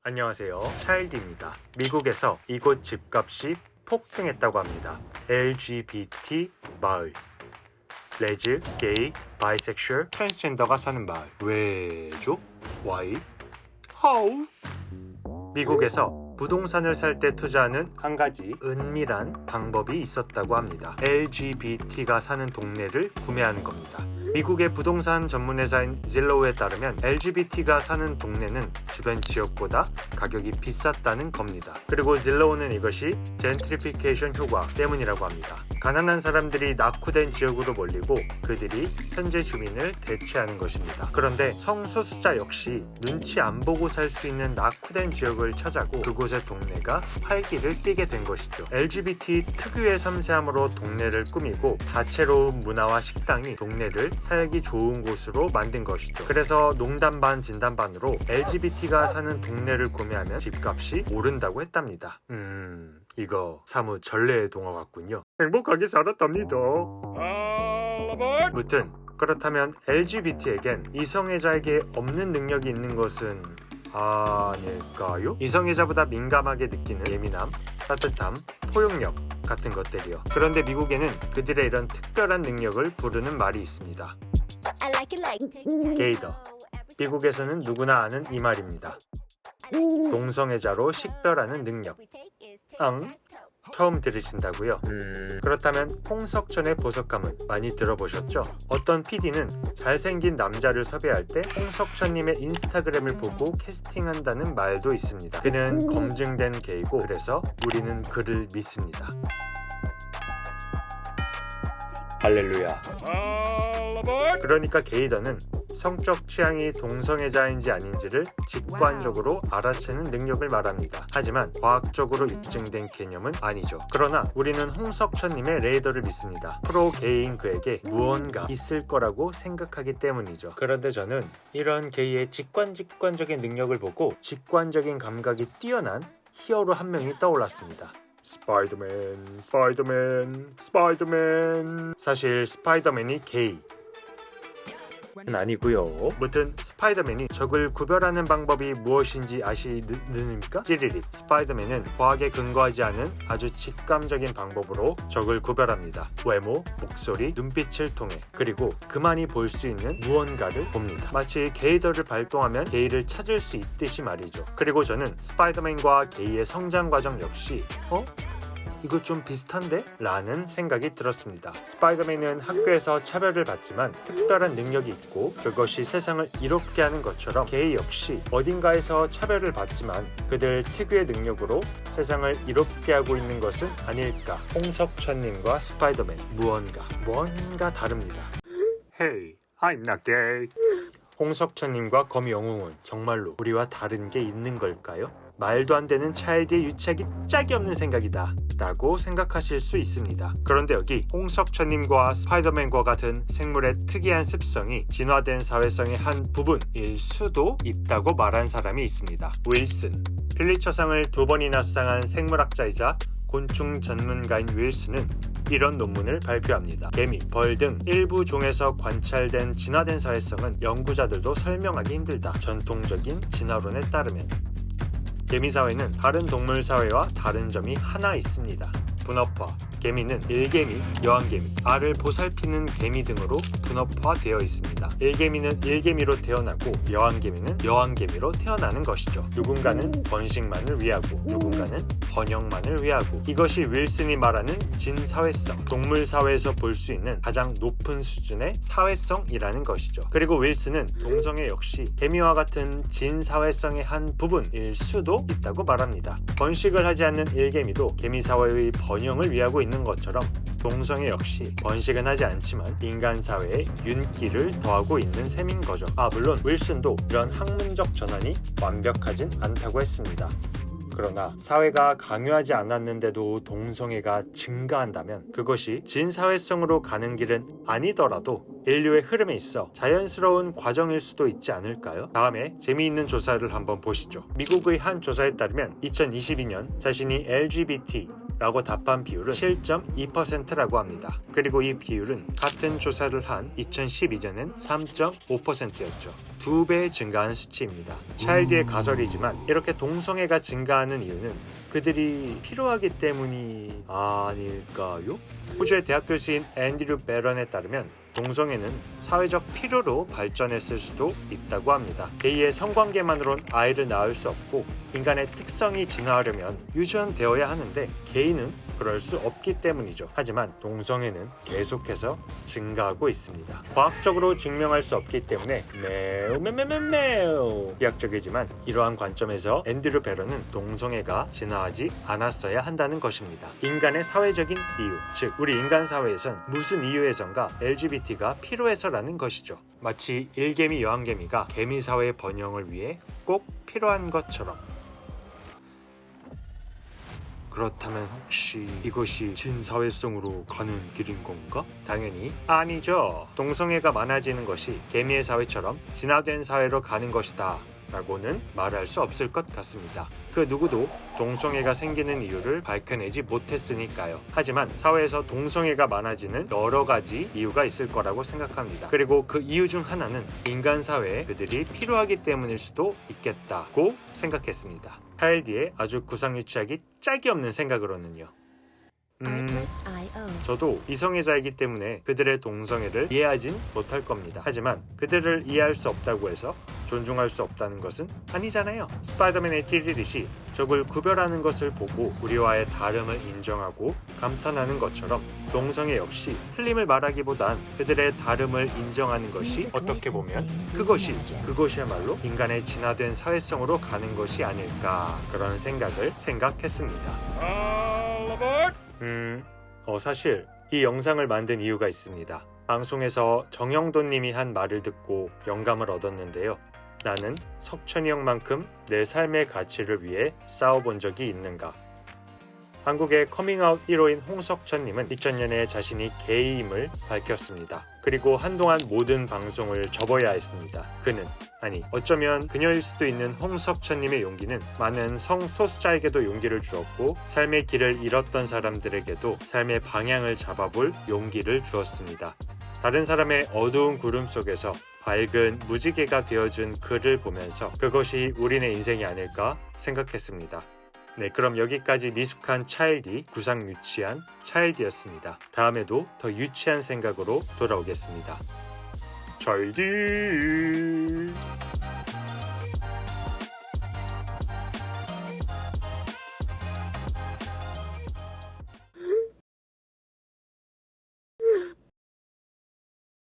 안녕하세요. 차일드입니다. 미국에서 이곳 집값이 폭등했다고 합니다. LGBT 마을. 레즈, 게이, 바이섹슈얼, 트랜스젠더가 사는 마을. 왜죠? Why? How? 미국에서 부동산을 살 때 투자하는 한 가지 은밀한 방법이 있었다고 합니다. LGBT가 사는 동네를 구매하는 겁니다. 미국의 부동산 전문회사인 질로우에 따르면 LGBT가 사는 동네는 주변 지역보다 가격이 비쌌다는 겁니다. 그리고 질로우는 이것이 젠트리피케이션 효과 때문이라고 합니다. 가난한 사람들이 낙후된 지역으로 몰리고 그들이 현재 주민을 대체하는 것입니다. 그런데 성소수자 역시 눈치 안 보고 살 수 있는 낙후된 지역을 찾아고 그곳의 동네가 활기를 띠게 된 것이죠. LGBT 특유의 섬세함으로 동네를 꾸미고 다채로운 문화와 식당이 동네를 살기 좋은 곳으로 만든 것이죠. 그래서 농담 반 진담 반으로 LGBT가 사는 동네를 구매하면 집값이 오른다고 했답니다. 이거 사뭇 전래의 동화 같군요. 행복하게 살았답니다. 무튼 그렇다면 LGBT에겐 이성애자에게 없는 능력이 있는 것은 아닐까요? 이성애자보다 민감하게 느끼는 예민함, 따뜻함, 포용력 같은 것들이요. 그런데 미국에는 그들의 이런 특별한 능력을 부르는 말이 있습니다. 게이더. 미국에서는 누구나 아는 이 말입니다. 동성애자로 식별하는 능력. 처음 들으신다고요? 그렇다면 홍석천의 보석함은 많이 들어보셨죠? 어떤 PD는 잘생긴 남자를 섭외할 때 홍석천님의 인스타그램을 보고 캐스팅한다는 말도 있습니다. 그는 검증된 게이고 그래서 우리는 그를 믿습니다. 할렐루야. 그러니까 게이더는 성적 취향이 동성애자인지 아닌지를 직관적으로 알아채는 능력을 말합니다. 하지만 과학적으로 입증된 개념은 아니죠. 그러나 우리는 홍석천님의 레이더를 믿습니다. 프로 게이인 그에게 무언가 있을 거라고 생각하기 때문이죠. 그런데 저는 이런 게이의 직관적인 능력을 보고 직관적인 감각이 뛰어난 히어로 한 명이 떠올랐습니다. 스파이더맨. 사실 스파이더맨이 게이 아니고요. 무튼 스파이더맨이 적을 구별하는 방법이 무엇인지 아시느니까? 찌리리. 스파이더맨은 과학에 근거하지 않은 아주 직감적인 방법으로 적을 구별합니다. 외모, 목소리, 눈빛을 통해 그리고 그만이 볼 수 있는 무언가를 봅니다. 마치 게이더를 발동하면 게이를 찾을 수 있듯이 말이죠. 그리고 저는 스파이더맨과 게이의 성장 과정 역시 이거 좀 비슷한데? 라는 생각이 들었습니다. 스파이더맨은 학교에서 차별을 받지만 특별한 능력이 있고 그것이 세상을 이롭게 하는 것처럼 게이 역시 어딘가에서 차별을 받지만 그들 특유의 능력으로 세상을 이롭게 하고 있는 것은 아닐까. 홍석천님과 스파이더맨 뭔가 다릅니다. Hey, I'm not gay. 홍석천님과 거미영웅은 정말로 우리와 다른 게 있는 걸까요? 말도 안 되는 차일드의 유치하기 짝이 없는 생각이다 라고 생각하실 수 있습니다. 그런데 여기 홍석천님과 스파이더맨과 같은 생물의 특이한 습성이 진화된 사회성의 한 부분일 수도 있다고 말한 사람이 있습니다. 윌슨. 필리처상을 2번이나 수상한 생물학자이자 곤충 전문가인 윌슨은 이런 논문을 발표합니다. 개미, 벌 등 일부 종에서 관찰된 진화된 사회성은 연구자들도 설명하기 힘들다. 전통적인 진화론에 따르면 개미 사회는 다른 동물 사회와 다른 점이 하나 있습니다. 분업화. 개미는 일개미, 여왕개미, 알을 보살피는 개미 등으로 분업화되어 있습니다. 일개미는 일개미로 태어나고 여왕개미는 여왕개미로 태어나는 것이죠. 누군가는 번식만을 위하고 누군가는 번영만을 위하고. 이것이 윌슨이 말하는 진사회성, 동물 사회에서 볼 수 있는 가장 높은 수준의 사회성이라는 것이죠. 그리고 윌슨은 동성애 역시 개미와 같은 진사회성의 한 부분일 수도 있다고 말합니다. 번식을 하지 않는 일개미도 개미 사회의 번영을 위하고 있는 것처럼 동성애 역시 번식은 하지 않지만 인간 사회에 윤기를 더하고 있는 셈인 거죠. 물론 윌슨도 이런 학문적 전환이 완벽하진 않다고 했습니다. 그러나 사회가 강요하지 않았는데도 동성애가 증가한다면 그것이 진사회성으로 가는 길은 아니더라도 인류의 흐름에 있어 자연스러운 과정일 수도 있지 않을까요? 다음에 재미있는 조사를 한번 보시죠. 미국의 한 조사에 따르면 2022년 자신이 LGBT 라고 답한 비율은 7.2%라고 합니다. 그리고 이 비율은 같은 조사를 한 2012년엔 3.5%였죠. 2배 증가한 수치입니다. 차일드의 가설이지만 이렇게 동성애가 증가하는 이유는 그들이 필요하기 때문이 아닐까요? 호주의 대학 교수인 앤드류 베런에 따르면 동성애는 사회적 필요로 발전했을 수도 있다고 합니다. 게이의 성관계만으론 아이를 낳을 수 없고 인간의 특성이 진화하려면 유전되어야 하는데 게이는 그럴 수 없기 때문이죠. 하지만 동성애는 계속해서 증가하고 있습니다. 과학적으로 증명할 수 없기 때문에 매우 비약적이지만 이러한 관점에서 앤드류 베런은 동성애가 진화하지 않았어야 한다는 것입니다. 인간의 사회적인 이유, 즉 우리 인간 사회에선 무슨 이유에선가 LGBT가 필요해서라는 것이죠. 마치 일개미 여왕개미가 개미 사회의 번영을 위해 꼭 필요한 것처럼. 그렇다면 혹시 이것이 진사회성으로 가는 길인 건가? 당연히 아니죠. 동성애가 많아지는 것이 개미의 사회처럼 진화된 사회로 가는 것이다 라고는 말할 수 없을 것 같습니다. 그 누구도 동성애가 생기는 이유를 밝혀내지 못했으니까요. 하지만 사회에서 동성애가 많아지는 여러 가지 이유가 있을 거라고 생각합니다. 그리고 그 이유 중 하나는 인간 사회에 그들이 필요하기 때문일 수도 있겠다고 생각했습니다. 차일드의 아주 구상유치하기 짝이 없는 생각으로는요. 저도 이성애자이기 때문에 그들의 동성애를 이해하진 못할 겁니다. 하지만 그들을 이해할 수 없다고 해서 존중할 수 없다는 것은 아니잖아요. 스파이더맨의 찌릿이 적을 구별하는 것을 보고 우리와의 다름을 인정하고 감탄하는 것처럼 동성애 역시 틀림을 말하기보단 그들의 다름을 인정하는 것이 어떻게 보면 그것이야말로 인간의 진화된 사회성으로 가는 것이 아닐까 그런 생각을 생각했습니다. 사실 이 영상을 만든 이유가 있습니다. 방송에서 정영돈님이 한 말을 듣고 영감을 얻었는데요. 나는 석천이 형만큼 내 삶의 가치를 위해 싸워본 적이 있는가? 한국의 커밍아웃 1호인 홍석천님은 2000년에 자신이 게이임을 밝혔습니다. 그리고 한동안 모든 방송을 접어야 했습니다. 어쩌면 그녀일 수도 있는 홍석천님의 용기는 많은 성소수자에게도 용기를 주었고 삶의 길을 잃었던 사람들에게도 삶의 방향을 잡아볼 용기를 주었습니다. 다른 사람의 어두운 구름 속에서 밝은 무지개가 되어준 그를 보면서 그것이 우리네 인생이 아닐까 생각했습니다. 네, 그럼 여기까지 미숙한 차일드, 구상 유치한 차일드였습니다. 다음에도 더 유치한 생각으로 돌아오겠습니다. 차일드.